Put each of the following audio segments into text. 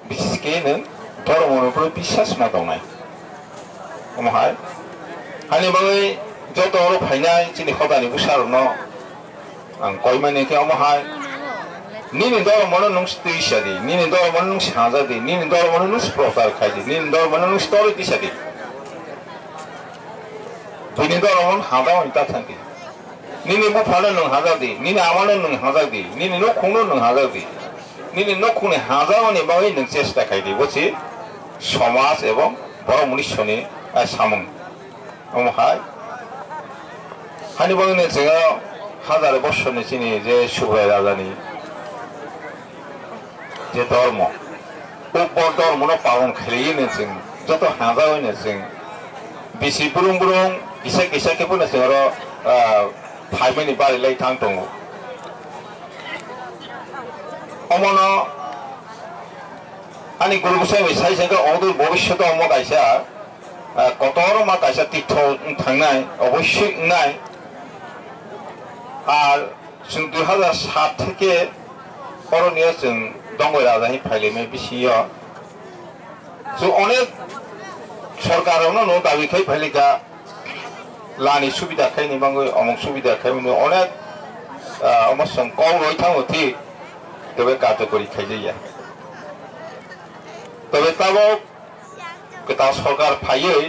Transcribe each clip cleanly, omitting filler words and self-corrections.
비스케는 더러모노프로 비싸스나 동네 어머하이 아니 뭐의 저도로 파이나 지니 허다니 부사로노 안 거이만에 게 어머하이 니는 더러모노 농시 뜨이샤디 니는 더러모노 농시 하자디 니는 더러모노 농시 프로사를 카이디 니는 더러모노 농시 떠를 뛰샤디 니는 더러모노 하다원 있다 탄디 니는 뭐 파는 농 하자디 니는 아마는 농 하자디 니는 녹콩는 농 하자디 니는 녹콩의 하자원이 뭐의 농 চেষ্টা 카이디 뭐지 সমাজ এবং বড় মনুষ্যনি সামং অমহাই হানিবাগনে 제가 হাজার বছরনি চিনি যে সুবরাই রাজানি যে ধর্ম উপর ধর্মনো পালন খালিয়েনে जों যত হাজাওনে जों বিসি বুরুং বুরুং ইসা কিসাকে বনে जोंरो ফাইমানি বারিলাই थां दङ অমনো 아니 그러고서 사이세가 어느 ভবিষ্যতে 어머 가이사 কতর মা কাইসা তীর্থ থাংনাই অবশ্যই নাই আর जों 2007 থেকে করণীয় जों দঙ্গই রাজাহি ফাইলেমে বিসিয় जो অনেক সরকারনো নো দাবি খাই ফাইলিকা লানি সুবিধা খাইনি বাঙ্গই অমক সুবিধা খাইনি অনেক অমসং কও রই থাংতি তবে কার্যকরী খাইজাইয়া তবে তাবো কেতা সরকার ফাইयै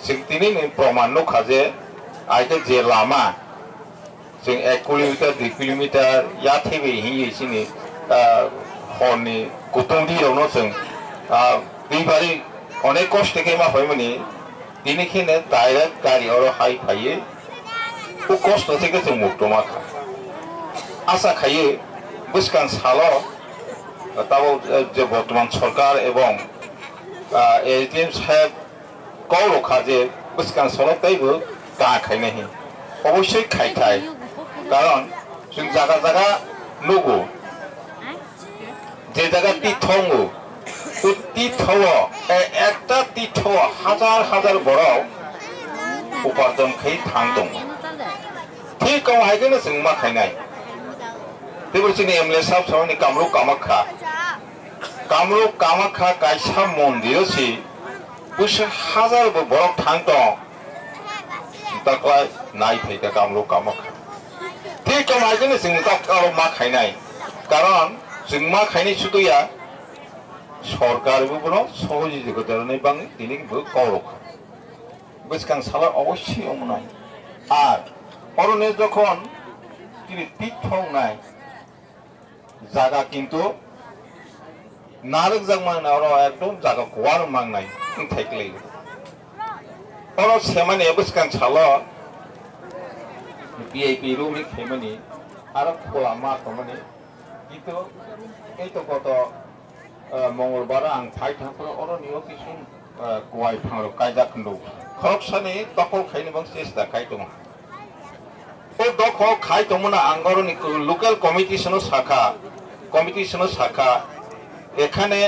जों दिनैनि प्रमाण नुखा जे आइके जे लामा जों 1 किलोमिटार 2 किलोमिटार या थेबे हियै सिनि हरनि गुतुंदियावनो जों दैबारि अनेक कष्टके मा फाइमानि दिनैखेने डाइरेक्ट गारि और हाइ फाइयै उ कष्ट থেকে जों मुक्त माखा आशा खायै बुसकां सालो তাও যে বর্তমান সরকার এবং এজিএম সাহেব কও রখা যে বুসকান সরকাইবো কা খাইনাহি অবশ্যই খাইথাই কারণ जों জায়গা জায়গা নুগো যে জায়গা তীর্থঙ্গ তীর্থও একটা তীর্থ হাজার হাজার বড় উপার্জন খাই থাং দङ ঠিক কাও হাইগोनो जों मा खाइनाय बेबायदिनो एमएलए साहब सावनि कामरुप कामाख्या कायसा मन्दिरसि बोसोर हाजार बरफ थां दं ताकलाय नायफैगा कामरुप कामाख्या ठीक कामायजोंनो जों दाखाव मा खाइनाय कारण जों मा खाइनाय सुदुया सरकारबो बनो सहयोगितानि बां दिनैबो गावरखा बोसकां साला अवश्य अमनाय আর অরণে যখন তিনি তীর্থনায় জায়গা কিন্তু নারক জাগমান আর একদম জায়গা গোয়ার মাংনাই থাকলে আর সেমানে বসকান ছালো ভিআইপি রুমে খেমানি আর খোলা মা কমানি কিন্তু এই তো গত মঙ্গলবার আং ফাই থাকলো অরণিও কিছু গোয়াই ফাংলো কায়দা খন্ডু খরকসানি দখল খাইनो बां চেষ্টা খাই दङ ও দখল খাই দङना আঙ্গরনি লোকাল কমিটিশন শাখা এখানে